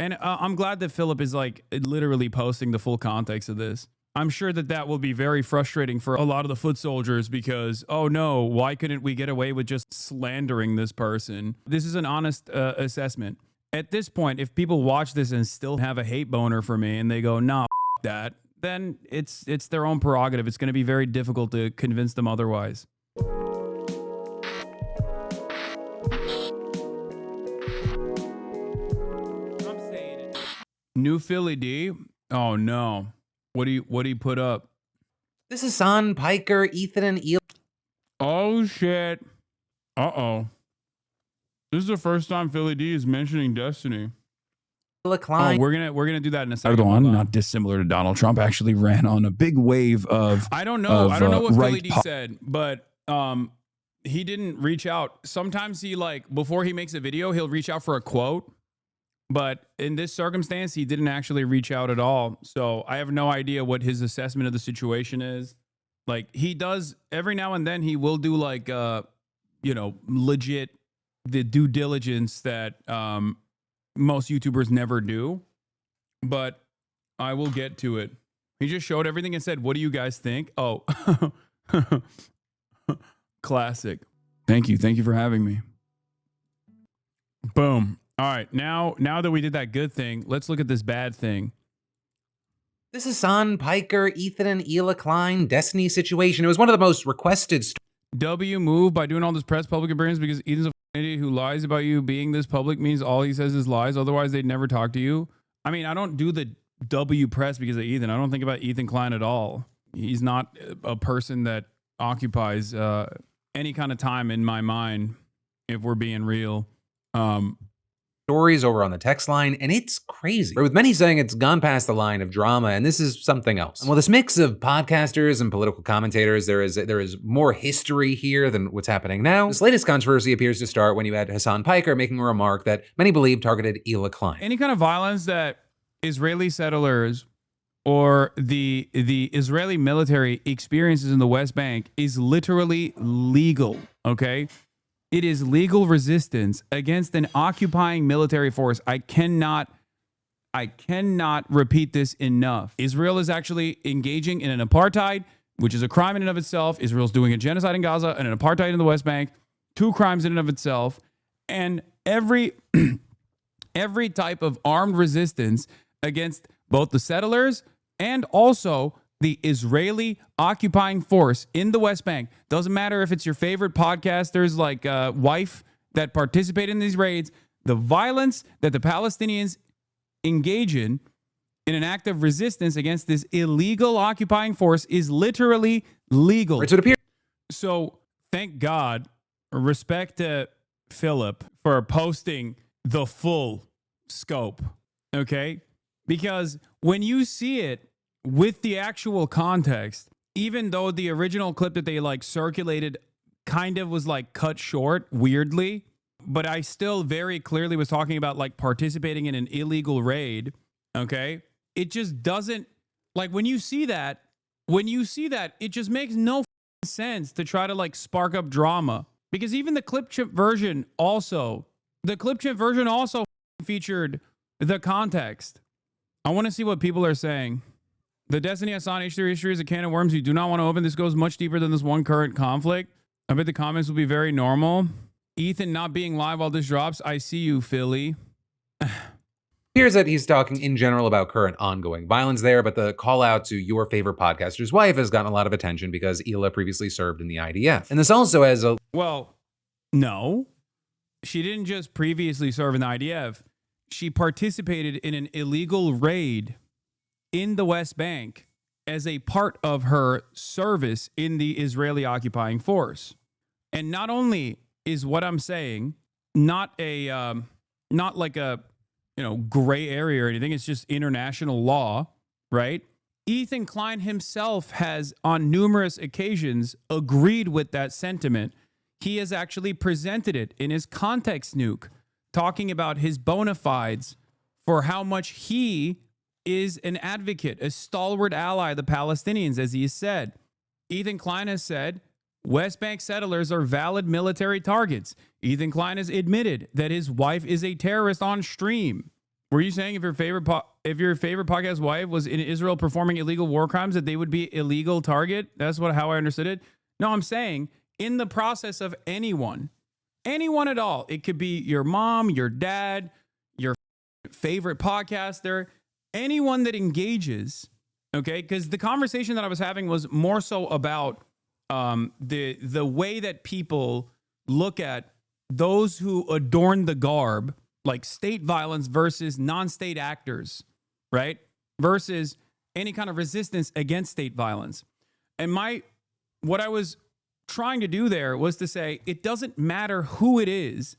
And I'm glad that Phillip is like literally posting the full context of this. I'm sure that that will be very frustrating for a lot of the foot soldiers because, oh no, why couldn't we get away with just slandering this person? This is an honest assessment. At this point, if people watch this and still have a hate boner for me and they go, nah, that, then it's their own prerogative. It's going to be very difficult to convince them otherwise. I'm saying it. New Philly D. Oh no. What do you put up? This is Hasan Piker, Ethan, and Eli. Oh shit. Uh-oh. This is the first time Philly D is mentioning Destiny. Oh, we're gonna do that in a second. Erdogan, not dissimilar to Donald Trump, actually ran on a big wave of. I don't know what Philly D said, but he didn't reach out. Sometimes he before he makes a video, he'll reach out for a quote. But in this circumstance, he didn't actually reach out at all. So I have no idea what his assessment of the situation is. Like he does every now and then, he will do legit the due diligence that most YouTubers never do. But I will get to it. He just showed everything and said, "What do you guys think?" Oh, classic. Thank you for having me. Boom. All right, now that we did that good thing, let's look at this bad thing. This is Hasan Piker, Ethan, and Eli Klein, Destiny situation. It was one of the most requested. W move by doing all this press public appearance because Ethan's a idiot who lies about you being this public means all he says is lies. Otherwise, they'd never talk to you. I mean, I don't do the W press because of Ethan. I don't think about Ethan Klein at all. He's not a person that occupies any kind of time in my mind, if we're being real. Stories over on the text line, and it's crazy. With many saying it's gone past the line of drama, and this is something else. And well, this mix of podcasters and political commentators, there is more history here than what's happening now. This latest controversy appears to start when you had Hasan Piker making a remark that many believe targeted Eli Klein. Any kind of violence that Israeli settlers or the Israeli military experiences in the West Bank is literally legal, okay? It is legal resistance against an occupying military force. I cannot repeat this enough. Israel is actually engaging in an apartheid, which is a crime in and of itself. Israel's doing a genocide in Gaza and an apartheid in the West Bank, 2 crimes in and of itself. And every type of armed resistance against both the settlers and also the Israeli occupying force in the West Bank. Doesn't matter if it's your favorite podcasters like Wife that participate in these raids. The violence that the Palestinians engage in an act of resistance against this illegal occupying force is literally legal. So thank God, respect to Phillip for posting the full scope, okay? Because when you see it, with the actual context, even though the original clip that they circulated kind of was cut short weirdly, but I still very clearly was talking about participating in an illegal raid. Okay. It just doesn't when you see that, it just makes no sense to try to spark up drama, because even the clip chip version also featured the context. I want to see what people are saying. The Destiny Hasan H3 history is a can of worms you do not want to open. This goes much deeper than this one current conflict. I bet the comments will be very normal. Ethan not being live while this drops. I see you, Philly. Here's that he's talking in general about current ongoing violence there, but the call out to your favorite podcaster's wife has gotten a lot of attention because Eli previously served in the IDF. And this also has a... Well, no. She didn't just previously serve in the IDF. She participated in an illegal raid in the West Bank as a part of her service in the Israeli occupying force. And not only is what I'm saying not like a gray area or anything, it's just international law, right? Ethan Klein himself has on numerous occasions agreed with that sentiment. He has actually presented it in his context nuke, talking about his bona fides for how much he is an advocate, a stalwart ally of the Palestinians, as he has said. Ethan Klein has said West Bank settlers are valid military targets. Ethan Klein has admitted that his wife is a terrorist on stream. Were you saying if your favorite podcast wife was in Israel performing illegal war crimes that they would be illegal target? That's how I understood it. No, I'm saying in the process of anyone at all. It could be your mom, your dad, your favorite podcaster, anyone that engages. Okay, because the conversation that I was having was more so about the way that people look at those who adorn the garb, like state violence versus non-state actors, right? Versus any kind of resistance against state violence. And what I was trying to do there was to say it doesn't matter who it is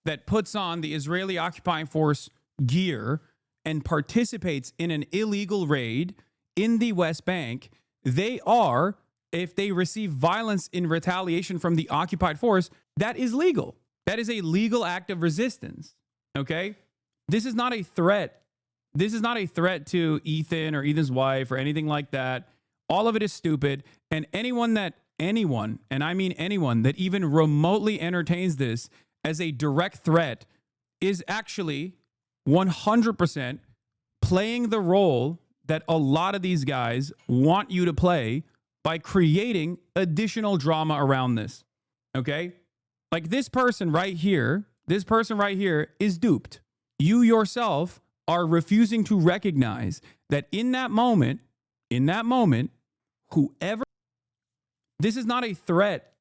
that puts on the Israeli occupying force gear and participates in an illegal raid in the West Bank. They are, if they receive violence in retaliation from the occupied force, that is legal. That is a legal act of resistance. Okay? This is not a threat. This is not a threat to Ethan or Ethan's wife or anything like that. All of it is stupid. And anyone, and I mean anyone, that even remotely entertains this as a direct threat is actually 100% playing the role that a lot of these guys want you to play by creating additional drama around this. Okay? Like this person right here is duped. You yourself are refusing to recognize that in that moment, whoever, this is not a threat.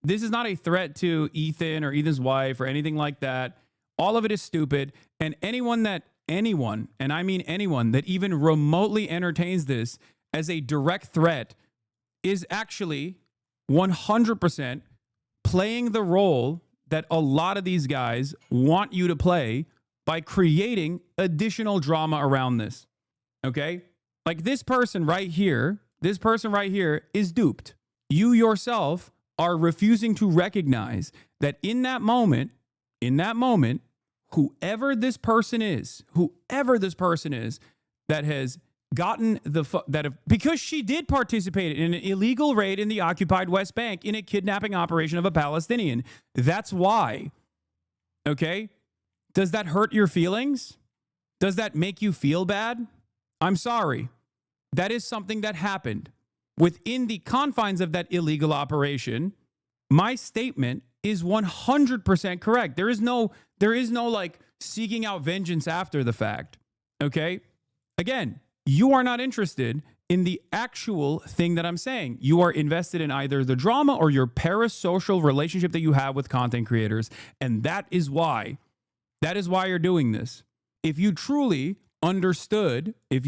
This is not a threat to Ethan or Ethan's wife or anything like that. All of it is stupid. And anyone, and I mean anyone, that even remotely entertains this as a direct threat is actually 100% playing the role that a lot of these guys want you to play by creating additional drama around this. Okay? Like this person right here is duped. You yourself are refusing to recognize that in that moment, whoever this person is that has gotten because she did participate in an illegal raid in the occupied West Bank in a kidnapping operation of a Palestinian. That's why. Okay? Does that hurt your feelings? Does that make you feel bad? I'm sorry. That is something that happened. Within the confines of that illegal operation, my statement is 100% correct. There is no like seeking out vengeance after the fact. Okay? Again, you are not interested in the actual thing that I'm saying. You are invested in either the drama or your parasocial relationship that you have with content creators. And that is why you're doing this. If you truly understood that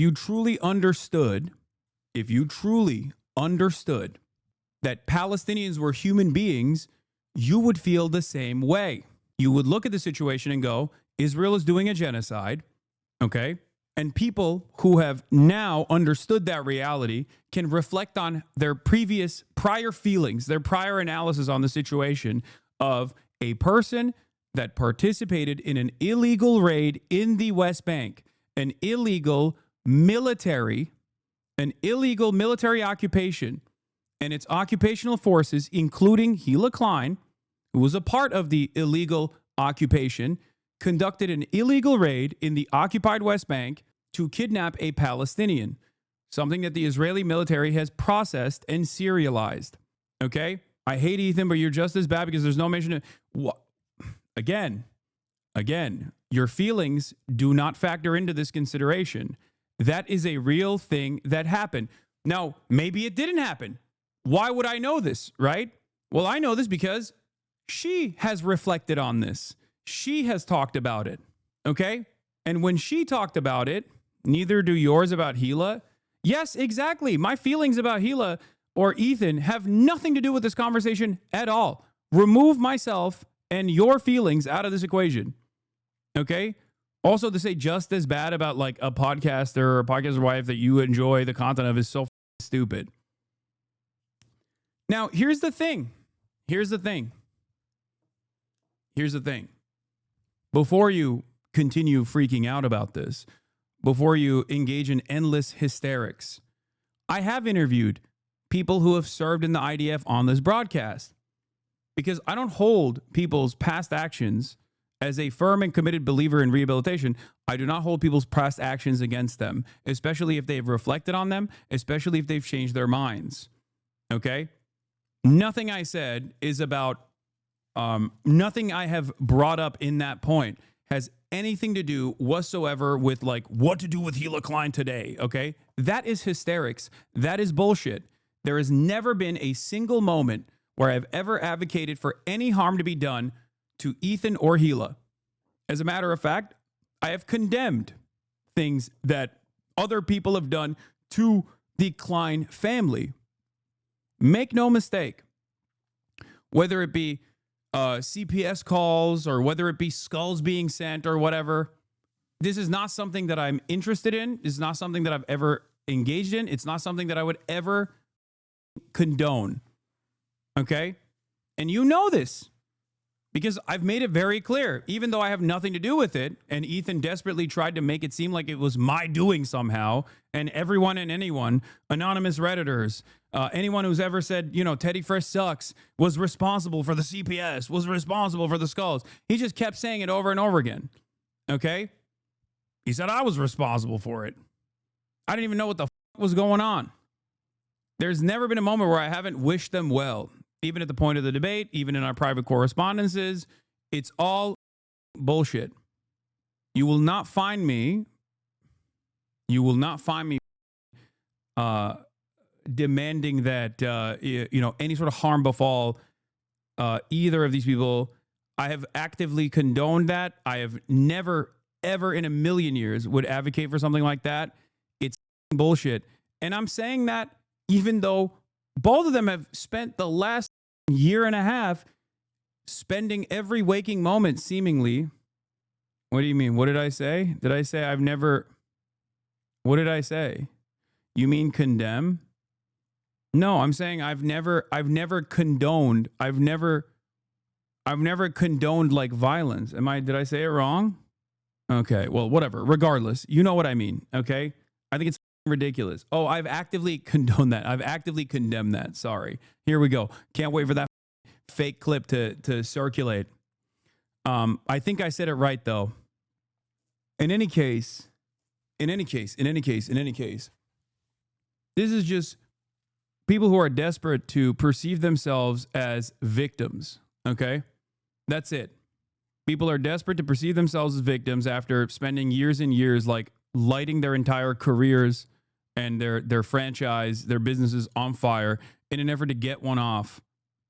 Palestinians were human beings, you would feel the same way. You would look at the situation and go, Israel is doing a genocide, okay? And people who have now understood that reality can reflect on their prior feelings, their prior analysis on the situation of a person that participated in an illegal raid in the West Bank, an illegal military occupation, and its occupational forces, including Hila Klein, who was a part of the illegal occupation, conducted an illegal raid in the occupied West Bank to kidnap a Palestinian, something that the Israeli military has processed and serialized. Okay? I hate Ethan, but you're just as bad because there's no mention of... Again, your feelings do not factor into this consideration. That is a real thing that happened. Now, maybe it didn't happen. Why would I know this, right? Well, I know this because she has reflected on this. She has talked about it, okay? And when she talked about it, neither do yours about Hila. Yes, exactly. My feelings about Hila or Ethan have nothing to do with this conversation at all. Remove myself and your feelings out of this equation, okay? Also, to say just as bad about like a podcaster or a podcaster wife that you enjoy the content of is so stupid. Now, here's the thing. Before you continue freaking out about this, before you engage in endless hysterics, I have interviewed people who have served in the IDF on this broadcast because I don't hold people's past actions As a firm and committed believer in rehabilitation, I do not hold people's past actions against them, especially if they've reflected on them, especially if they've changed their minds. Okay? Nothing I said is about, nothing I have brought up in that point has anything to do whatsoever with like what to do with Hila Klein today. Okay? That is hysterics. That is bullshit. There has never been a single moment where I've ever advocated for any harm to be done to Ethan or Hila. As a matter of fact, I have condemned things that other people have done to the Klein family. Make no mistake, whether it be CPS calls or whether it be skulls being sent or whatever, this is not something that I'm interested in. This is not something that I've ever engaged in. It's not something that I would ever condone. Okay? And you know this because I've made it very clear, even though I have nothing to do with it, and Ethan desperately tried to make it seem like it was my doing somehow, and everyone and anyone, anonymous Redditors, anyone who's ever said, you know, Teddy Fresh sucks, was responsible for the CPS, was responsible for the skulls. He just kept saying it over and over again. Okay? He said I was responsible for it. I didn't even know what the was going on. There's never been a moment where I haven't wished them well, even at the point of the debate, even in our private correspondences. It's all bullshit. You will not find me demanding that you know, any sort of harm befall either of these people. I have actively condoned that. I have never, ever in a million years would advocate for something like that. It's bullshit. And I'm saying that even though both of them have spent the last year and a half spending every waking moment seemingly. What do you mean? What did I say? Did I say I've never... What did I say? You mean condemn? No, I'm saying I've never condoned. I've never condoned like violence. Did I say it wrong? Okay, well, whatever. Regardless, you know what I mean, okay? I think it's ridiculous. Oh, I've actively condoned that. I've actively condemned that. Sorry. Here we go. Can't wait for that fake clip to circulate. I think I said it right though. In any case, this is just people who are desperate to perceive themselves as victims. Okay? That's it. People are desperate to perceive themselves as victims after spending years and years like lighting their entire careers and their franchise, their businesses on fire in an effort to get one off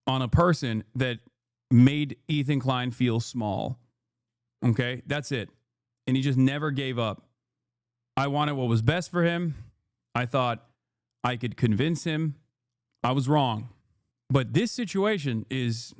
on a person that made Ethan Klein feel small. Okay? That's it. And he just never gave up. I wanted what was best for him. I thought I could convince him. I was wrong. But this situation is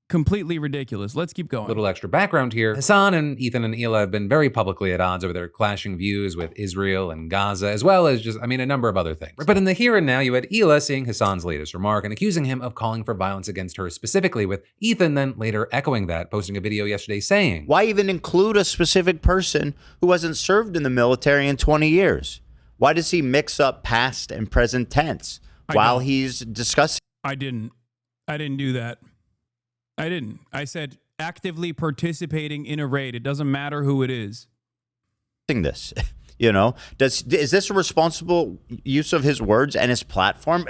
completely ridiculous. Let's keep going. Little extra background here. Hasan and Ethan and Hila have been very publicly at odds over their clashing views with Israel and Gaza, as well as just, a number of other things. But in the here and now, you had Hila seeing Hasan's latest remark and accusing him of calling for violence against her specifically, with Ethan then later echoing that, posting a video yesterday saying, "Why even include a specific person who hasn't served in the military in 20 years? Why does he mix up past and present tense while he's discussing?" I didn't do that. I didn't. I said actively participating in a raid. It doesn't matter who it is. This, you know, is this a responsible use of his words and his platform?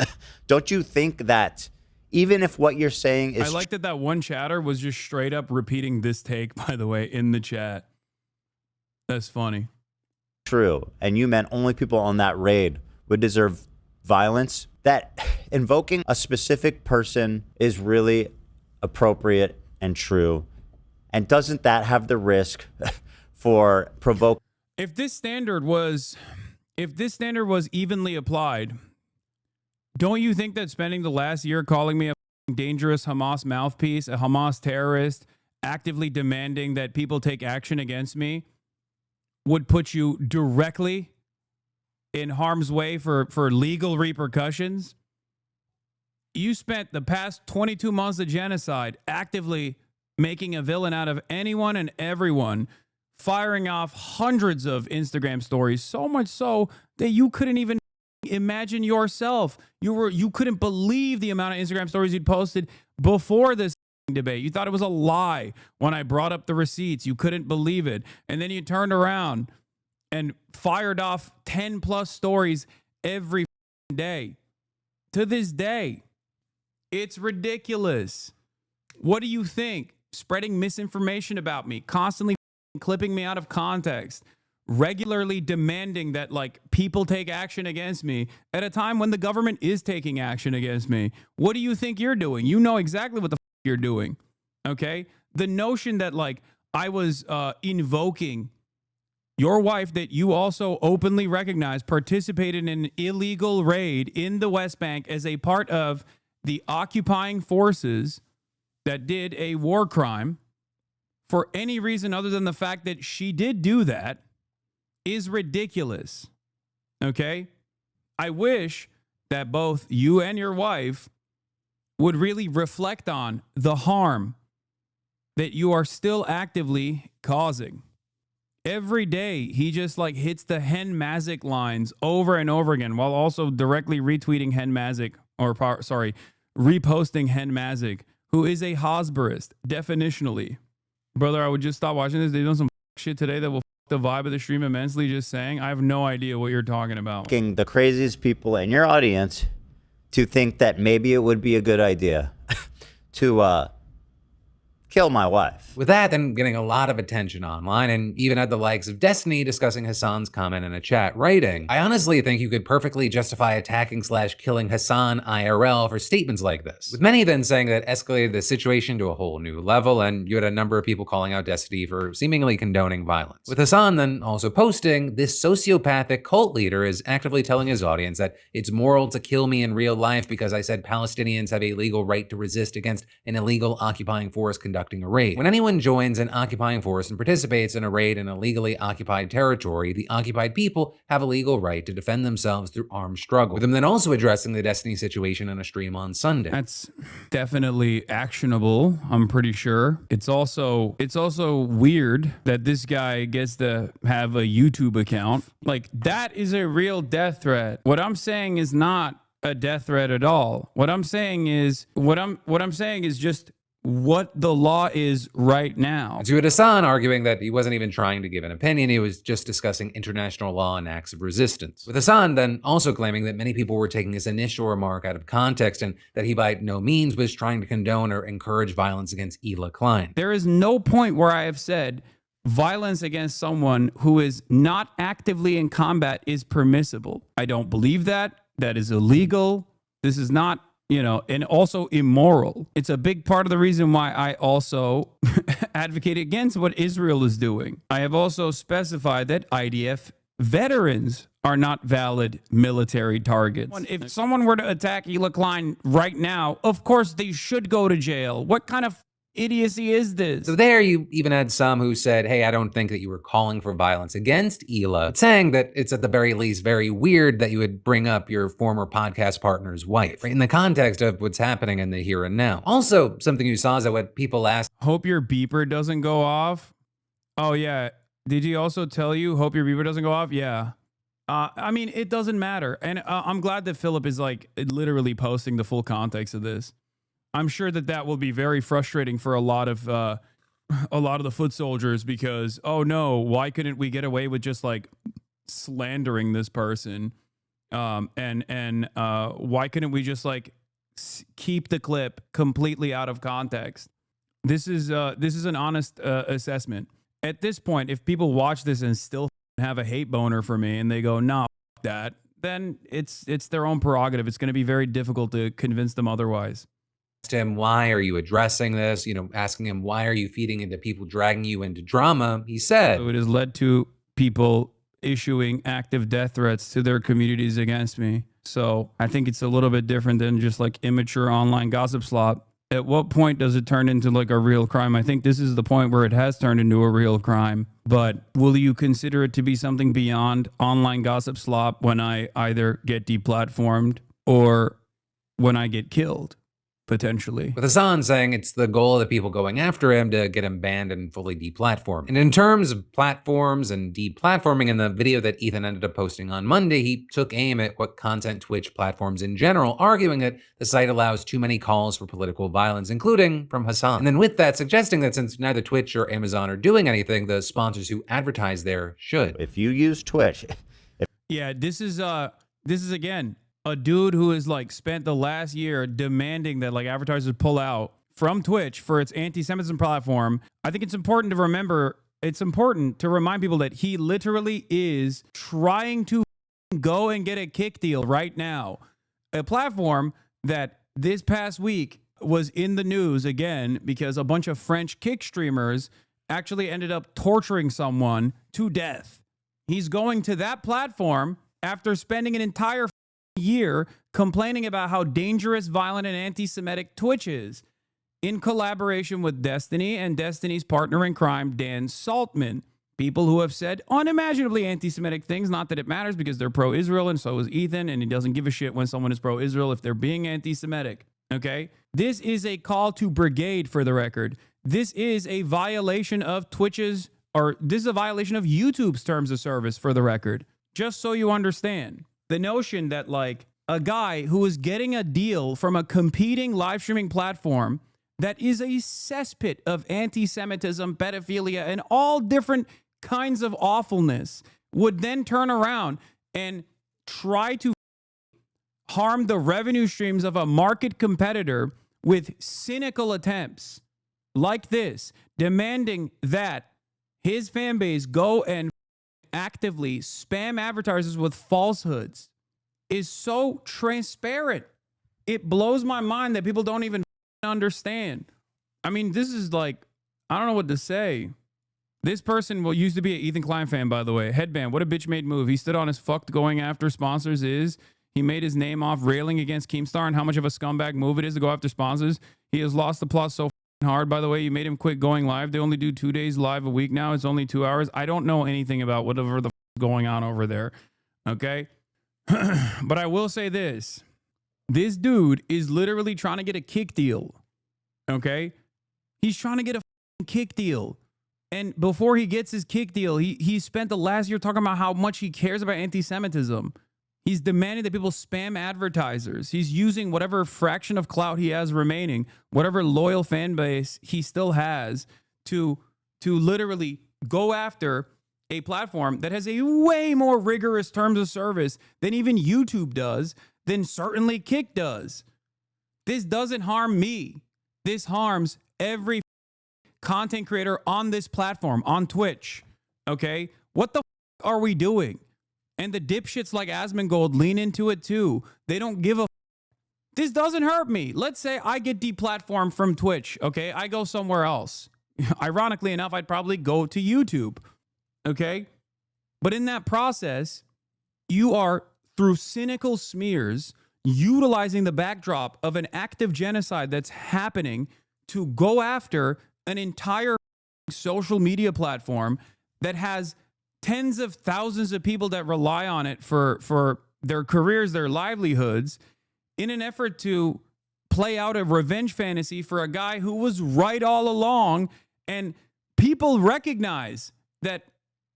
Don't you think that even if what you're saying is... I like that one chatter was just straight up repeating this take, by the way, in the chat. That's funny. True, and you meant only people on that raid would deserve violence, that invoking a specific person is really appropriate and true, and doesn't that have the risk for provoking? If this standard was evenly applied, don't you think that spending the last year calling me a dangerous Hamas mouthpiece, a Hamas terrorist, actively demanding that people take action against me, would put you directly in harm's way for legal repercussions? You spent the past 22 months of genocide actively making a villain out of anyone and everyone, firing off hundreds of Instagram stories, so much so that you couldn't even imagine yourself. You couldn't believe the amount of Instagram stories you'd posted before this debate. You thought it was a lie when I brought up the receipts. You couldn't believe it. And then you turned around and fired off 10 plus stories every day. To this day, it's ridiculous. What do you think? Spreading misinformation about me, constantly clipping me out of context, regularly demanding that like people take action against me at a time when the government is taking action against me. What do you think you're doing? You know exactly what the you're doing. Okay? The notion that like I was invoking your wife that you also openly recognize participated in an illegal raid in the West Bank as a part of the occupying forces that did a war crime for any reason other than the fact that she did do that is ridiculous. Okay? I wish that both you and your wife would really reflect on the harm that you are still actively causing. Every day, he just like hits the Hen Mazik lines over and over again while also directly retweeting Hen Mazik, reposting Hen Mazik, who is a Hosberist, definitionally. Brother, I would just stop watching this. They've done some shit today that will f the vibe of the stream immensely. Just saying, I have no idea what you're talking about. The craziest people in your audience to think that maybe it would be a good idea to kill my wife. With that, then getting a lot of attention online, and even had the likes of Destiny discussing Hasan's comment in a chat, writing, I honestly think you could perfectly justify attacking/killing Hasan IRL for statements like this. With many then saying that escalated the situation to a whole new level, and you had a number of people calling out Destiny for seemingly condoning violence. With Hasan then also posting, this sociopathic cult leader is actively telling his audience that it's moral to kill me in real life because I said Palestinians have a legal right to resist against an illegal occupying force conducting a raid. When anyone joins an occupying force and participates in a raid in a legally occupied territory, the occupied people have a legal right to defend themselves through armed struggle. With him then also addressing the Destiny situation in a stream on Sunday. That's definitely actionable, I'm pretty sure. It's also weird that this guy gets to have a YouTube account. Like, that is a real death threat. What I'm saying is not a death threat at all. What I'm saying is just what the law is right now. To Hasan arguing that he wasn't even trying to give an opinion, he was just discussing international law and acts of resistance. With Hasan then also claiming that many people were taking his initial remark out of context and that he by no means was trying to condone or encourage violence against Ela Klein. There is no point where I have said violence against someone who is not actively in combat is permissible. I don't believe that. That is illegal. This is not, and also immoral. It's a big part of the reason why I also advocate against what Israel is doing. I have also specified that IDF veterans are not valid military targets. If someone were to attack Ela Klein right now, of course they should go to jail. What kind of idiocy is this? So there you even had some who said, hey, I don't think that you were calling for violence against Ela, but saying that it's at the very least very weird that you would bring up your former podcast partner's wife, right, in the context of what's happening in the here and now. Also, something you saw is that what people asked, hope your beeper doesn't go off. Oh yeah. Did he also tell you, hope your beeper doesn't go off? Yeah. I mean, it doesn't matter. And I'm glad that Phillip is like literally posting the full context of this. I'm sure that will be very frustrating for a lot of the foot soldiers because, oh no, why couldn't we get away with just like slandering this person? And why couldn't we just like keep the clip completely out of context? This is an honest assessment. At this point, if people watch this and still have a hate boner for me and they go, nah, f that, then it's their own prerogative. It's going to be very difficult to convince them otherwise. Him, why are you addressing this? Asking him, why are you feeding into people dragging you into drama? He said, so it has led to people issuing active death threats to their communities against me. So I think it's a little bit different than just like immature online gossip slop. At what point does it turn into like a real crime? I think this is the point where it has turned into a real crime. But will you consider it to be something beyond online gossip slop when I either get deplatformed or when I get killed? potentially. With Hasan saying it's the goal of the people going after him to get him banned and fully deplatformed. And in terms of platforms and deplatforming, in the video that Ethan ended up posting on Monday, he took aim at what content Twitch platforms in general, arguing that the site allows too many calls for political violence, including from Hasan. And then with that, suggesting that since neither Twitch or Amazon are doing anything, the sponsors who advertise there should. If you use Twitch, Yeah, this is again a dude who has like spent the last year demanding that like advertisers pull out from Twitch for its anti-Semitism platform. I think it's important to remember, it's important to remind people that he literally is trying to go and get a kick deal right now. A platform that this past week was in the news again because a bunch of French kick streamers actually ended up torturing someone to death. He's going to that platform after spending an entire year complaining about how dangerous, violent, and anti-Semitic Twitch is, in collaboration with Destiny and Destiny's partner in crime, Dan Saltman. People who have said unimaginably anti-Semitic things, not that it matters because they're pro-Israel, and so is Ethan, and he doesn't give a shit when someone is pro-Israel if they're being anti-Semitic, okay? This is a call to brigade, for the record. This is a violation of Twitch's, or this is a violation of YouTube's terms of service, for the record. Just so you understand. The notion that like a guy who is getting a deal from a competing live streaming platform that is a cesspit of anti-Semitism, pedophilia, and all different kinds of awfulness would then turn around and try to harm the revenue streams of a market competitor with cynical attempts like this, demanding that his fan base go and actively spam advertisers with falsehoods, is so transparent. It blows my mind that people don't even understand. I mean, this is like, I don't know what to say. This person used to be an Ethan Klein fan, by the way. Headband, what a bitch made move. He stood on his fucked going after sponsors is. He made his name off railing against Keemstar and how much of a scumbag move it is to go after sponsors. He has lost the plot so hard, by the way. You made him quit going live. They only do 2 days live a week now. It's only 2 hours. I don't know anything about whatever the going on over there. Okay? But I will say this. This dude is literally trying to get a kick deal. Okay? He's trying to get a kick deal. And before he gets his kick deal, he spent the last year talking about how much he cares about anti-Semitism. He's demanding that people spam advertisers. He's using whatever fraction of clout he has remaining, whatever loyal fan base he still has, to literally go after a platform that has a way more rigorous terms of service than even YouTube does, than certainly Kick does. This doesn't harm me. This harms every content creator on this platform, on Twitch. Okay? What the are we doing? And the dipshits like Asmongold lean into it too. They don't give a This doesn't hurt me. Let's say I get deplatformed from Twitch, okay? I go somewhere else. Ironically enough, I'd probably go to YouTube, okay? But in that process, you are, through cynical smears, utilizing the backdrop of an active genocide that's happening to go after an entire social media platform that has tens of thousands of people that rely on it for their careers, their livelihoods, in an effort to play out a revenge fantasy for a guy who was right all along. And people recognize that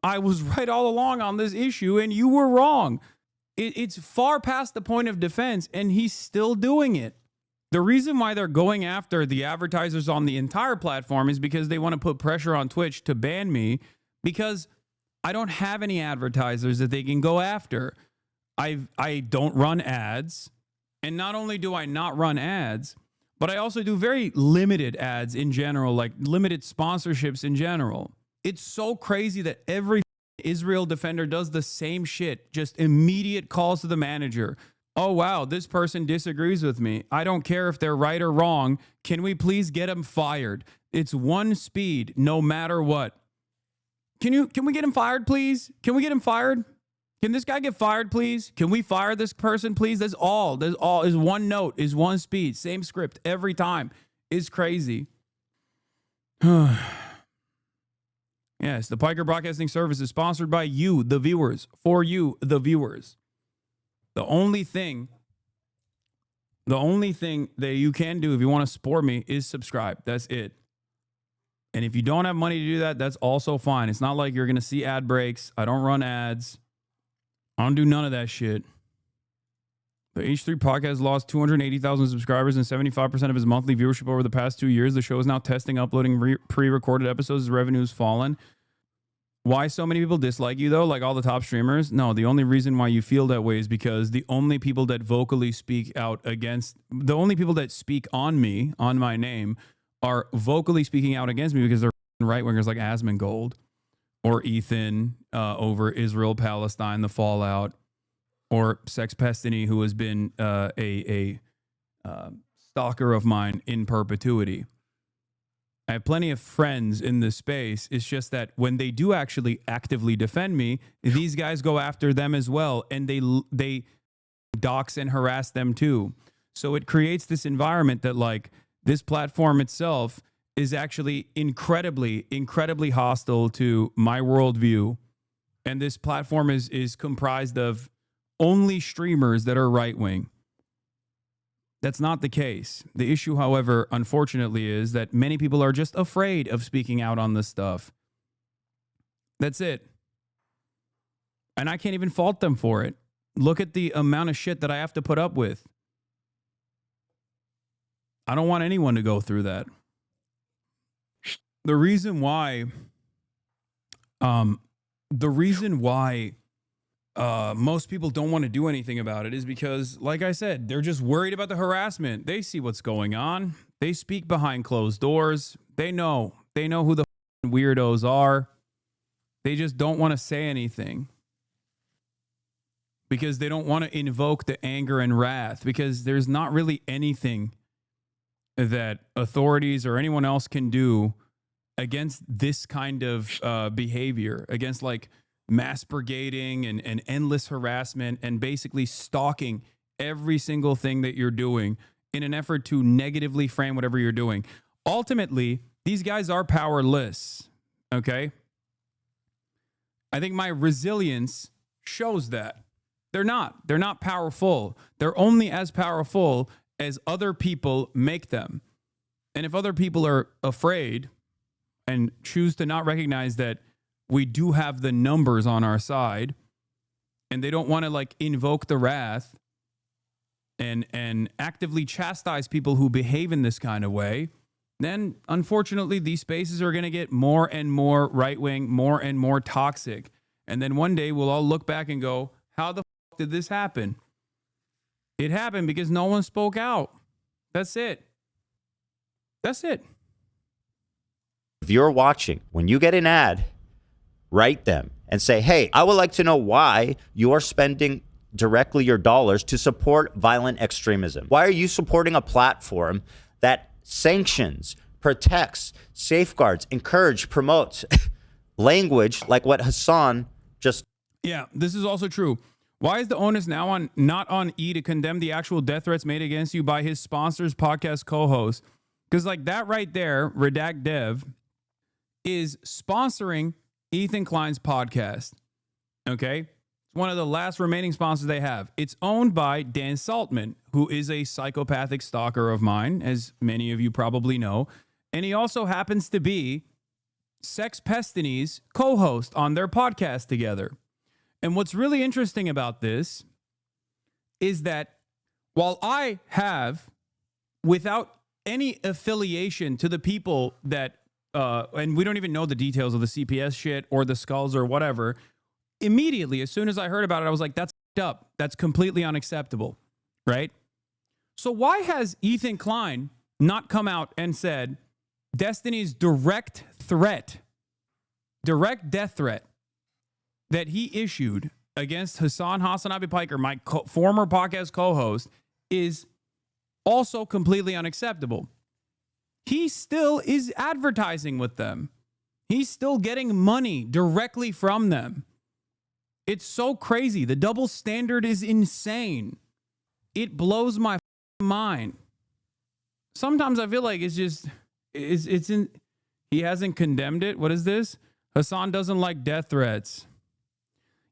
I was right all along on this issue and you were wrong. It's far past the point of defense, and he's still doing it. The reason why they're going after the advertisers on the entire platform is because they want to put pressure on Twitch to ban me, because I don't have any advertisers that they can go after. I don't run ads. And not only do I not run ads, but I also do very limited ads in general, like limited sponsorships in general. It's so crazy that every Israel defender does the same shit, just immediate calls to the manager. Oh, wow, this person disagrees with me. I don't care if they're right or wrong. Can we please get them fired? It's one speed, no matter what. Can we get him fired, please? Can we get him fired? Can this guy get fired, please? Can we fire this person, please? That's all. That's all. Is one note, is one speed, same script every time. It's crazy. Yes, the Piker Broadcasting Service is sponsored by you, the viewers, for you, the viewers. The only thing The only thing that you can do if you want to support me is subscribe. That's it. And if you don't have money to do that, that's also fine. It's not like you're going to see ad breaks. I don't run ads. I don't do none of that shit. The H3 podcast lost 280,000 subscribers and 75% of his monthly viewership over the past 2 years. The show is now testing uploading pre-recorded episodes as revenue's fallen. Why so many people dislike you, though, like all the top streamers? No, the only reason why you feel that way is because the only people that vocally speak out against, the only people that speak on me, on my name, are vocally speaking out against me because they're right-wingers like Asmongold or Ethan over Israel, Palestine, the fallout, or Sex Pestiny, who has been a stalker of mine in perpetuity. I have plenty of friends in this space. It's just that when they do actually actively defend me, these guys go after them as well, and they dox and harass them too. So it creates this environment that, like, this platform itself is actually incredibly, incredibly hostile to my worldview. And this platform is comprised of only streamers that are right-wing. That's not the case. The issue, however, unfortunately, is that many people are just afraid of speaking out on this stuff. That's it. And I can't even fault them for it. Look at the amount of shit that I have to put up with. I don't want anyone to go through that. The reason why most people don't want to do anything about it is because, like I said, they're just worried about the harassment. They see what's going on. They speak behind closed doors. They know who the weirdos are. They just don't want to say anything because they don't want to invoke the anger and wrath, because there's not really anything that authorities or anyone else can do against this kind of behavior, against like mass brigading and endless harassment and basically stalking every single thing that you're doing in an effort to negatively frame whatever you're doing. Ultimately, these guys are powerless, okay? I think my resilience shows that. They're not powerful. They're only as powerful as other people make them. And if other people are afraid and choose to not recognize that we do have the numbers on our side, and they don't want to like invoke the wrath and actively chastise people who behave in this kind of way, then unfortunately these spaces are going to get more and more right-wing, more and more toxic. And then one day we'll all look back and go, how the fuck did this happen? It happened because no one spoke out. That's it. That's it. If you're watching, when you get an ad, write them and say, hey, I would like to know why you are spending directly your dollars to support violent extremism. Why are you supporting a platform that sanctions, protects, safeguards, encourages, promotes language like what Hasan just... Yeah, this is also true. Why is the onus now not on E to condemn the actual death threats made against you by his sponsors, podcast co-hosts? Because like that right there, Redact Dev, is sponsoring Ethan Klein's podcast. Okay? It's one of the last remaining sponsors they have. It's owned by Dan Saltman, who is a psychopathic stalker of mine, as many of you probably know. And he also happens to be Sex Pestiny's co-host on their podcast together. And what's really interesting about this is that while I have, without any affiliation to the people that, and we don't even know the details of the CPS shit or the skulls or whatever, immediately, as soon as I heard about it, I was like, that's up. That's completely unacceptable, right? So why has Ethan Klein not come out and said Destiny's direct death threat that he issued against Hasanabi Piker, my former podcast co-host, is also completely unacceptable? He still is advertising with them. He's still getting money directly from them. It's so crazy. The double standard is insane. It blows my mind. Sometimes I feel like it's just, it's in, he hasn't condemned it. What is this? Hasan doesn't like death threats.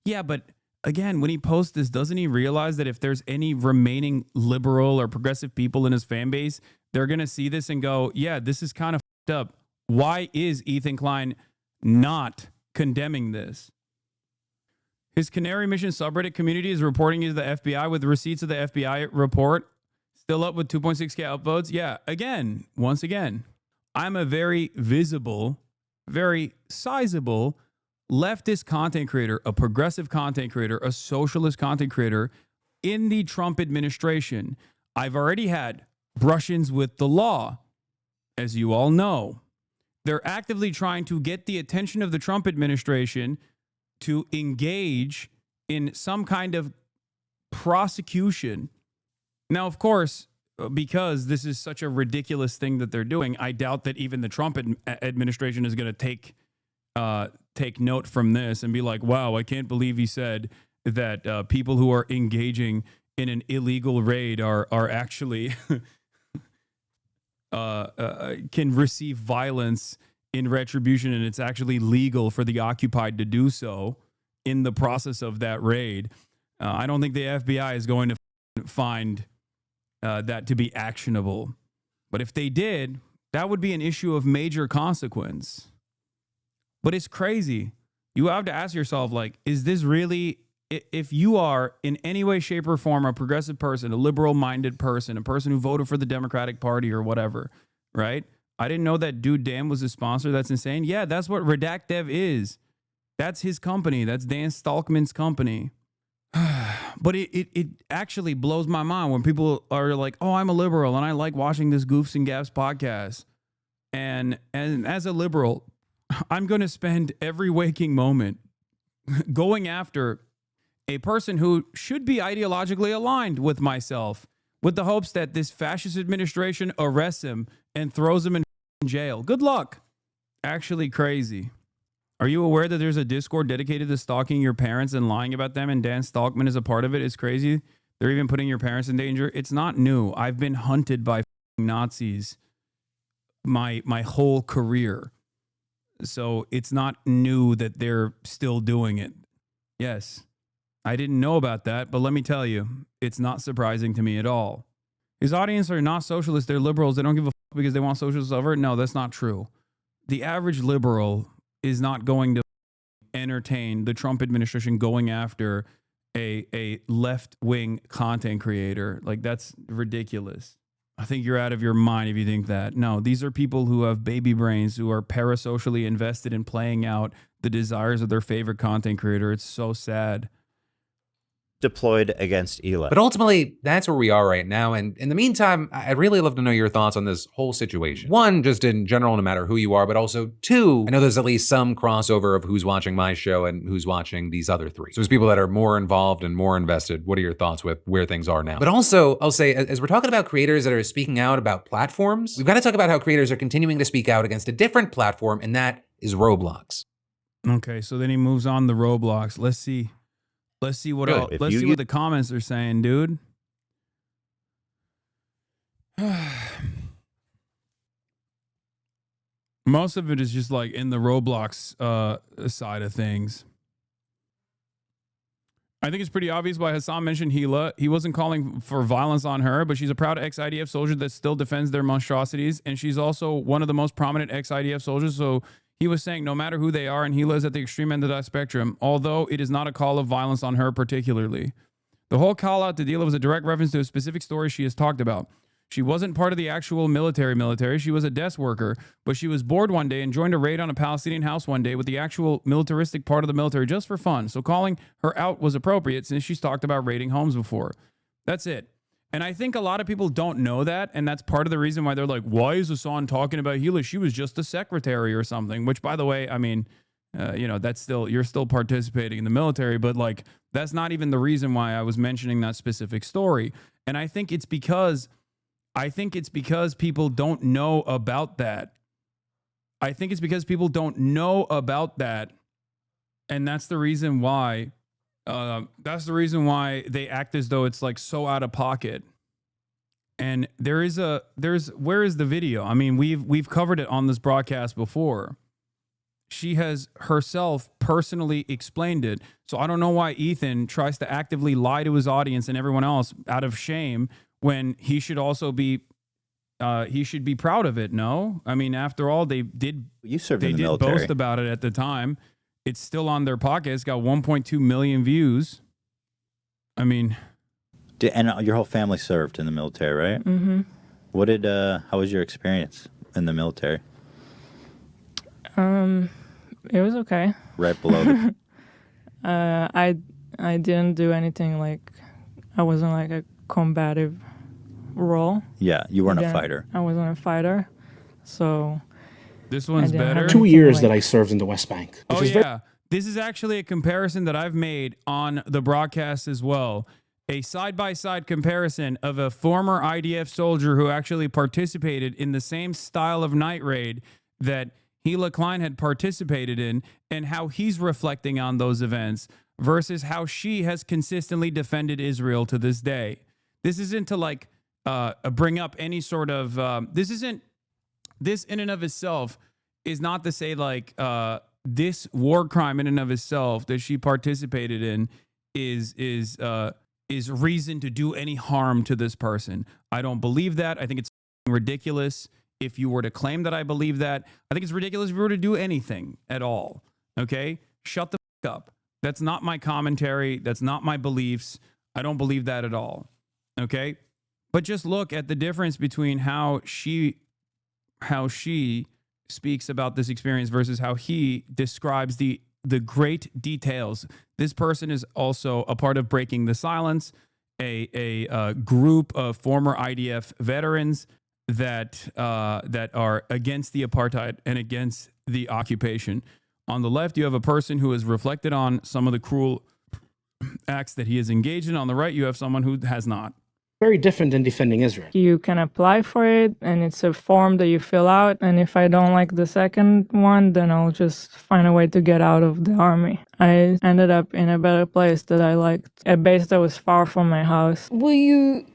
Yeah, but again, when he posts this, doesn't he realize that if there's any remaining liberal or progressive people in his fan base, they're going to see this and go, yeah, this is kind of fucked up. Why is Ethan Klein not condemning this? His Canary Mission subreddit community is reporting to the FBI with receipts of the FBI report. Still up with 2.6K upvotes. Yeah, again, once again, I'm a very visible, very sizable leftist content creator, a progressive content creator, a socialist content creator in the Trump administration. I've already had brush-ins with the law, as you all know. They're actively trying to get the attention of the Trump administration to engage in some kind of prosecution. Now, of course, because this is such a ridiculous thing that they're doing, I doubt that even the Trump administration is going to take note from this and be like, wow, I can't believe he said that people who are engaging in an illegal raid are actually can receive violence in retribution, and it's actually legal for the occupied to do so in the process of that raid. I don't think the FBI is going to find that to be actionable. But if they did, that would be an issue of major consequence. But it's crazy. You have to ask yourself, like, is this really, if you are in any way, shape, or form a progressive person, a liberal-minded person, a person who voted for the Democratic Party or whatever, right? I didn't know that Dude Dan was a sponsor. That's insane. Yeah, that's what Redact Dev is. That's his company. That's Dan Stalkman's company. But it actually blows my mind when people are like, oh, I'm a liberal and I like watching this Goofs and Gaps podcast. And as a liberal, I'm going to spend every waking moment going after a person who should be ideologically aligned with myself, with the hopes that this fascist administration arrests him and throws him in jail. Good luck. Actually crazy. Are you aware that there's a Discord dedicated to stalking your parents and lying about them, and Dan Stalkman is a part of it? It's crazy. They're even putting your parents in danger. It's not new. I've been hunted by Nazis my whole career. So it's not new that they're still doing it. Yes, I didn't know about that, but let me tell you, it's not surprising to me at all. His audience are not socialists. They're liberals. They don't give a fuck because they want socialists over. No, that's not true. The average liberal is not going to entertain the Trump administration going after a left-wing content creator. Like, that's ridiculous. I think you're out of your mind if you think that. No, these are people who have baby brains, who are parasocially invested in playing out the desires of their favorite content creator. It's so sad. Deployed against Eli. But ultimately, that's where we are right now. And in the meantime, I'd really love to know your thoughts on this whole situation. One, just in general, no matter who you are, but also two, I know there's at least some crossover of who's watching my show and who's watching these other three. So there's people that are more involved and more invested. What are your thoughts with where things are now? But also, I'll say, as we're talking about creators that are speaking out about platforms, we've got to talk about how creators are continuing to speak out against a different platform, and that is Roblox. Okay, so then he moves on to Roblox. Let's see what else. Let's see what the comments are saying, dude. Most of it is just like in the Roblox side of things. I think it's pretty obvious why Hasan mentioned Hila. He wasn't calling for violence on her, but she's a proud ex-IDF soldier that still defends their monstrosities. And she's also one of the most prominent ex-IDF soldiers. So he was saying no matter who they are, and Hila is at the extreme end of that spectrum, although it is not a call of violence on her particularly. The whole call out to Hila was a direct reference to a specific story she has talked about. She wasn't part of the actual military. She was a desk worker, but she was bored one day and joined a raid on a Palestinian house one day with the actual militaristic part of the military just for fun. So calling her out was appropriate since she's talked about raiding homes before. That's it. And I think a lot of people don't know that, and that's part of the reason why they're like, why is Hasan talking about Hila? She was just a secretary or something, which, by the way, I mean, that's still, you're still participating in the military, but like, that's not even the reason why I was mentioning that specific story. And I think it's because people don't know about that. I think it's because people don't know about that. And that's the reason why they act as though it's like so out of pocket. And where is the video? I mean, we've covered it on this broadcast before. she has herself personally explained it. So I don't know why Ethan tries to actively lie to his audience and everyone else out of shame when he should also be he should be proud of it. No, I mean, after all, they did boast about it at the time. It's still on their pocket. It's got 1.2 million views. I mean, and your whole family served in the military, right? Mm-hmm. How was your experience in the military? It was okay. Right below the... I didn't do anything like, I wasn't like a combative role. Yeah, you weren't a fighter. I wasn't a fighter, so... This one's better. 2 years that I served in the West Bank. Oh, yeah. This is actually a comparison that I've made on the broadcast as well. A side-by-side comparison of a former IDF soldier who actually participated in the same style of night raid that Hila Klein had participated in, and how he's reflecting on those events versus how she has consistently defended Israel to this day. This isn't to like bring up any sort of this in and of itself is not to say like this war crime in and of itself that she participated in is reason to do any harm to this person. I don't believe that. I think it's ridiculous if you were to claim that I believe that. I think it's ridiculous if you were to do anything at all. Okay? Shut the fuck up. That's not my commentary. That's not my beliefs. I don't believe that at all. Okay? But just look at the difference between how she speaks about this experience versus how he describes the great details. This person is also a part of Breaking the Silence, a group of former IDF veterans that are against the apartheid and against the occupation. On the left, you have a person who has reflected on some of the cruel acts that he has engaged in. On the right, you have someone who has not. Very different than defending Israel. You can apply for it, and it's a form that you fill out. And if I don't like the second one, then I'll just find a way to get out of the army. I ended up in a better place that I liked, a base that was far from my house. Were you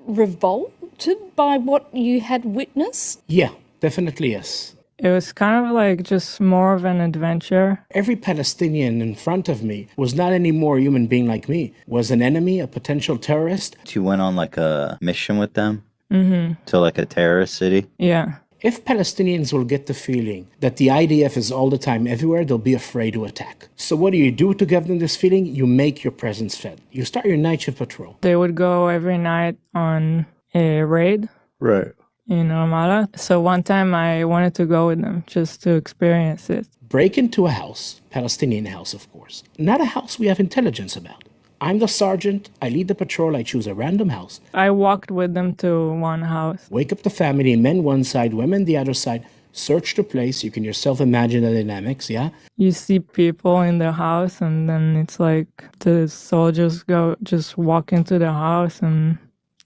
revolted by what you had witnessed? Yeah, definitely yes. It was kind of like just more of an adventure. Every Palestinian in front of me was not any more human being like me, was an enemy, a potential terrorist. You went on like a mission with them to like a terrorist city? Yeah. If Palestinians will get the feeling that the IDF is all the time everywhere, they'll be afraid to attack. So what do you do to give them this feeling? You make your presence felt. You start your night shift patrol. They would go every night on a raid. Right. In Ramallah. So one time I wanted to go with them just to experience it. Break into a house, Palestinian house, of course. Not a house we have intelligence about. I'm the sergeant, I lead the patrol, I choose a random house. I walked with them to one house. Wake up the family, men one side, women the other side. Search the place, you can yourself imagine the dynamics, yeah? You see people in the house, and then it's like the soldiers just walk into the house and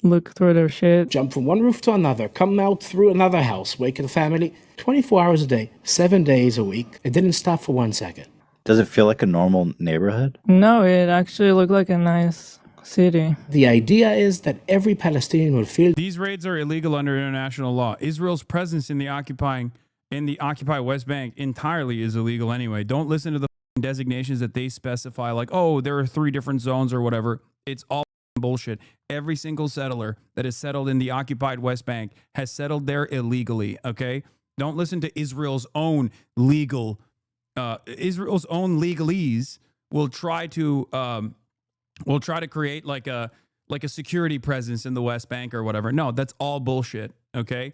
look through their shit. Jump from one roof to another, come out through another house, wake up the family. 24 hours a day, 7 days a week. It didn't stop for 1 second. Does it feel like a normal neighborhood? No, it actually looked like a nice city. The idea is that every Palestinian will feel... These raids are illegal under international law. Israel's presence in the occupied West Bank entirely is illegal anyway. Don't listen to the designations that they specify, like, oh, there are 3 different zones or whatever. It's all bullshit. Every single settler that has settled in the occupied West Bank has settled there illegally. Okay, don't listen to Israel's own legalese. Will try to create like a security presence in the West Bank or whatever. No, that's all bullshit. Okay,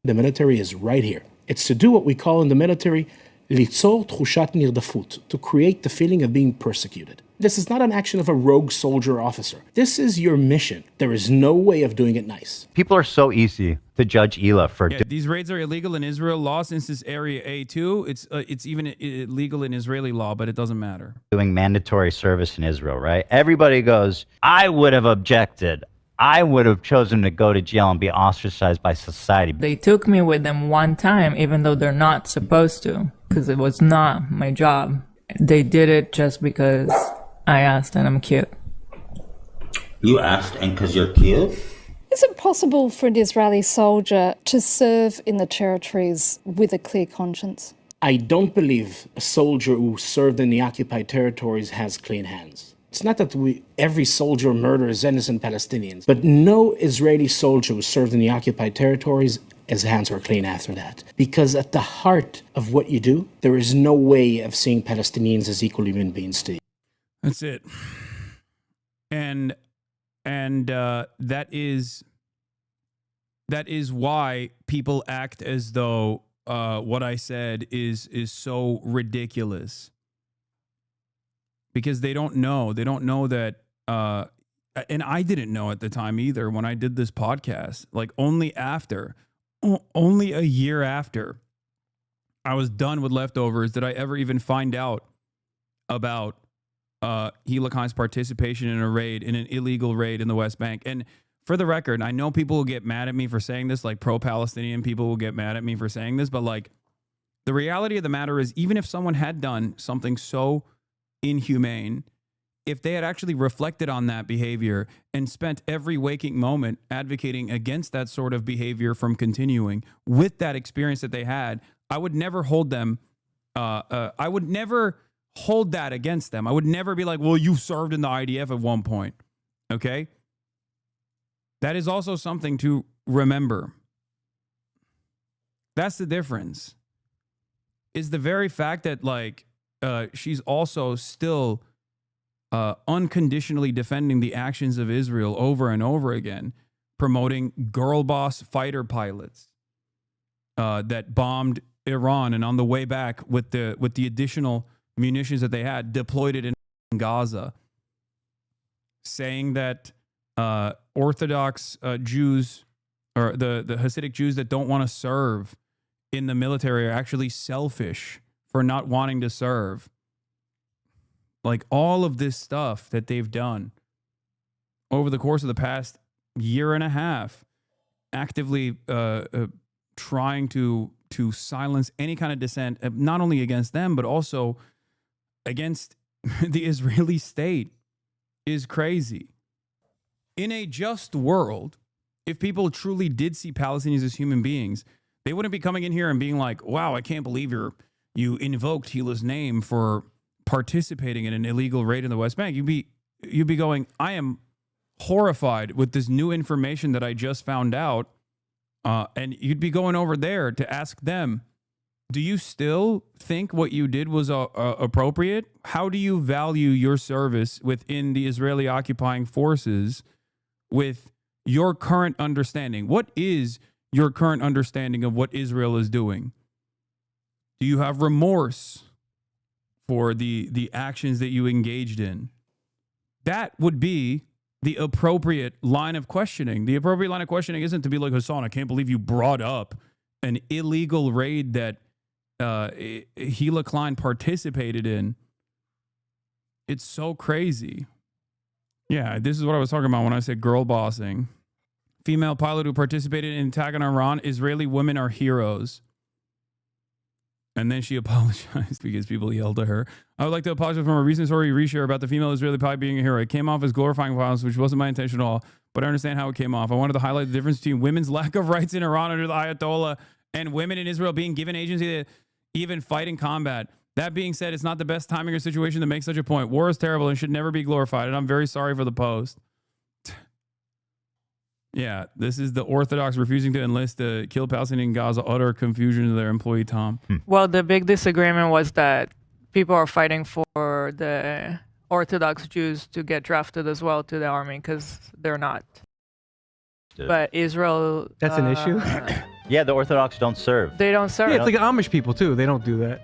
the military is right here. It's to do what we call in the military ליצור תחושת נרדפות, to create the feeling of being persecuted. This is not an action of a rogue soldier officer. This is your mission. There is no way of doing it nice. People are so easy to judge Hila for... these raids are illegal in Israel law since it's Area A2. It's even illegal in Israeli law, but it doesn't matter. Doing mandatory service in Israel, right? Everybody goes, I would have objected. I would have chosen to go to jail and be ostracized by society. They took me with them one time, even though they're not supposed to, because it was not my job. They did it just because I asked and I'm cute. You asked and because you're cute? Is it possible for an Israeli soldier to serve in the territories with a clear conscience? I don't believe a soldier who served in the occupied territories has clean hands. It's not that every soldier murders innocent Palestinians, but no Israeli soldier who served in the occupied territories, his hands are clean after that. Because at the heart of what you do, there is no way of seeing Palestinians as equal human beings to you. That's it. And that is why people act as though what I said is so ridiculous, because they don't know that and I didn't know at the time either when I did this podcast. Like only a year after I was done with Leftovers did I ever even find out about Helicon's participation in an illegal raid in the West Bank. And for the record, I know people will get mad at me for saying this, like pro-Palestinian people will get mad at me for saying this, but like the reality of the matter is, even if someone had done something so inhumane, if they had actually reflected on that behavior and spent every waking moment advocating against that sort of behavior from continuing with that experience that they had, I would never hold them. I would never hold that against them. I would never be like, well, you served in the IDF at one point. Okay. That is also something to remember. That's the difference. Is the very fact that like she's also still unconditionally defending the actions of Israel over and over again, promoting girl boss fighter pilots that bombed Iran, and on the way back with the additional munitions that they had, deployed it in Gaza, saying that Orthodox Jews, or the Hasidic Jews that don't want to serve in the military, are actually selfish for not wanting to serve. Like all of this stuff that they've done over the course of the past year and a half, actively trying to silence any kind of dissent, not only against them, but also against the Israeli state, is crazy. In a just world, if people truly did see Palestinians as human beings, they wouldn't be coming in here and being like, wow, I can't believe you invoked Hila's name for participating in an illegal raid in the West Bank. You'd be going, I am horrified with this new information that I just found out. And you'd be going over there to ask them, do you still think what you did was appropriate? How do you value your service within the Israeli occupying forces with your current understanding? What is your current understanding of what Israel is doing? Do you have remorse for the actions that you engaged in? That would be the appropriate line of questioning. The appropriate line of questioning isn't to be like, Hasan, I can't believe you brought up an illegal raid that Hila Klein participated in. It's so crazy. Yeah, this is what I was talking about when I said girl bossing. Female pilot who participated in attack on Iran. Israeli women are heroes. And then she apologized because people yelled at her. I would like to apologize for a recent story reshare about the female Israeli pilot being a hero. It came off as glorifying violence, which wasn't my intention at all, but I understand how it came off. I wanted to highlight the difference between women's lack of rights in Iran under the Ayatollah and women in Israel being given agency to even fight in combat. That being said, it's not the best timing or situation to make such a point. War is terrible and should never be glorified, and I'm very sorry for the post. Yeah, this is the Orthodox refusing to enlist to kill Palestinian in Gaza, utter confusion to their employee, Tom. Well, the big disagreement was that people are fighting for the Orthodox Jews to get drafted as well to the army because they're not. But Israel... That's an issue? Yeah, the Orthodox don't serve. They don't serve. Yeah, it's like Amish people, too. They don't do that.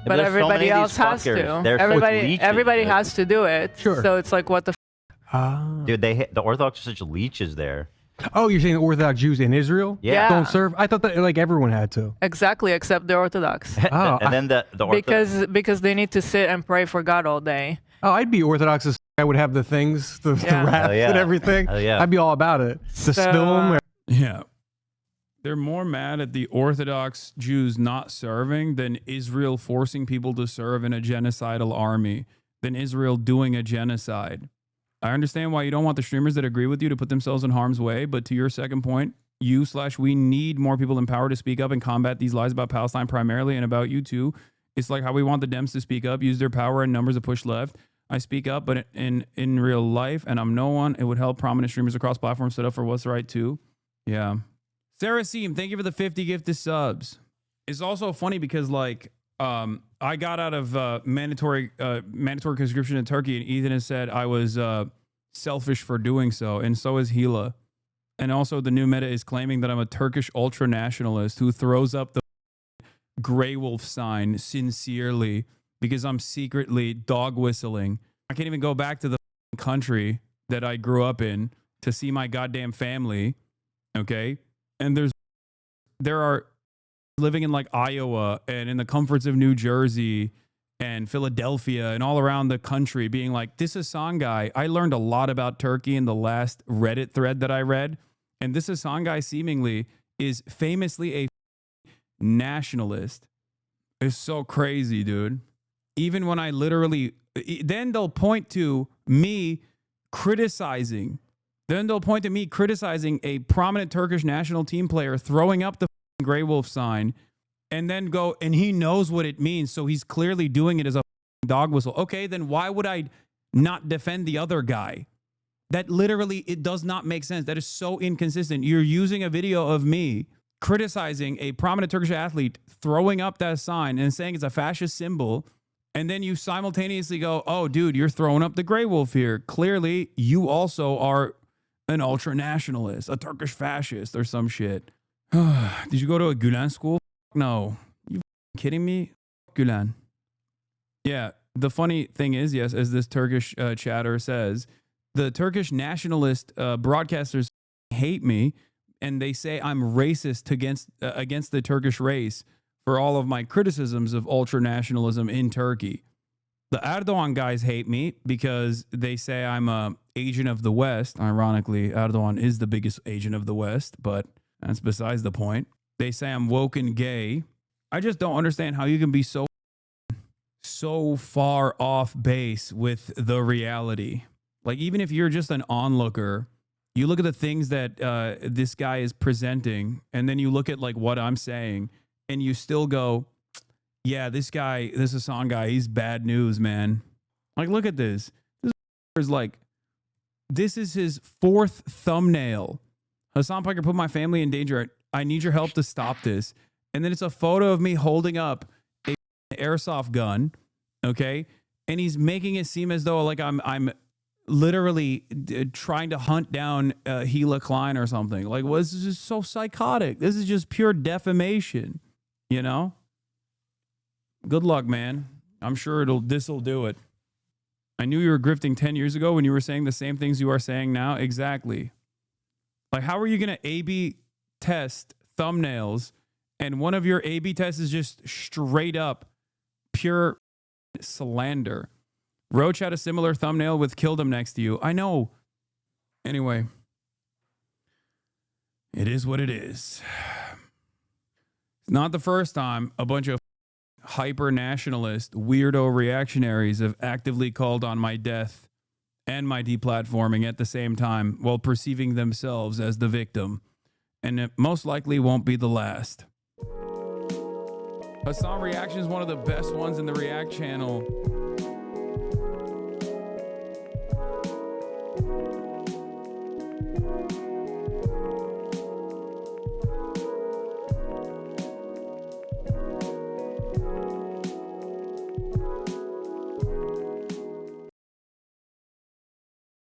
But everybody else has to. Everybody has to do it. Sure. So it's like, what the Dude, the Orthodox are such leeches there. Oh, you're saying the Orthodox Jews in Israel don't serve? I thought that like everyone had to. Exactly, except the Orthodox. Oh, and then the Orthodox... because they need to sit and pray for God all day. Oh, I'd be Orthodox as I would have the things, the wrath and everything. I'd be all about it. To spill them. Yeah. They're more mad at the Orthodox Jews not serving than Israel forcing people to serve in a genocidal army, than Israel doing a genocide. I understand why you don't want the streamers that agree with you to put themselves in harm's way, but to your second point, we need more people in power to speak up and combat these lies about Palestine primarily and about you too. It's like how we want the Dems to speak up, use their power and numbers to push left. I speak up, but in real life, and I'm no one, it would help prominent streamers across platforms set up for what's right too. Yeah. Sarah Seam, thank you for the 50 gifted subs. It's also funny because like I got out of mandatory conscription in Turkey, and Ethan has said I was selfish for doing so, and so is Hila. And also the new meta is claiming that I'm a Turkish ultra-nationalist who throws up the gray wolf sign sincerely because I'm secretly dog whistling. I can't even go back to the country that I grew up in to see my goddamn family, okay? And there are living in like Iowa and in the comforts of New Jersey and Philadelphia and all around the country being like, this Hasan guy, I learned a lot about Turkey in the last Reddit thread that I read. And this Hasan guy seemingly is famously a nationalist. It's so crazy, dude. Even when I literally, then they'll point to me criticizing a prominent Turkish national team player throwing up the Grey Wolf sign and then go, and he knows what it means, so he's clearly doing it as a dog whistle. Okay, then why would I not defend the other guy? That literally, it does not make sense. That is so inconsistent. You're using a video of me criticizing a prominent Turkish athlete throwing up that sign and saying it's a fascist symbol, and then you simultaneously go, oh, dude, you're throwing up the Grey Wolf here. Clearly, you also are an ultra-nationalist, a Turkish fascist or some shit. Did you go to a Gulen school? No. You kidding me? Gulen. Yeah, the funny thing is, yes, as this Turkish chatter says, the Turkish nationalist broadcasters hate me, and they say I'm racist against the Turkish race for all of my criticisms of ultra-nationalism in Turkey. The Erdogan guys hate me because they say I'm an agent of the West. Ironically, Erdogan is the biggest agent of the West, but that's besides the point. They say I'm woke and gay. I just don't understand how you can be so far off base with the reality. Like, even if you're just an onlooker, you look at the things that this guy is presenting, and then you look at like what I'm saying, and you still go, yeah, this Hasan guy, he's bad news, man. Like, look at this. This is his fourth thumbnail. Hasan Piker put my family in danger. I need your help to stop this. And then it's a photo of me holding up a airsoft gun, okay? And he's making it seem as though like I'm literally trying to hunt down Hila Klein or something. Like, well, this is just so psychotic. This is just pure defamation, you know? Good luck, man. I'm sure this'll do it. I knew you were grifting 10 years ago when you were saying the same things you are saying now. Exactly. Like, how are you going to A/B test thumbnails and one of your A/B tests is just straight up pure slander? Roach had a similar thumbnail with "killed him" next to you. I know. Anyway, it is what it is. It's not the first time a bunch of hyper-nationalist weirdo reactionaries have actively called on my death and my deplatforming at the same time while perceiving themselves as the victim. And it most likely won't be the last. Hasan Reaction is one of the best ones in the React channel.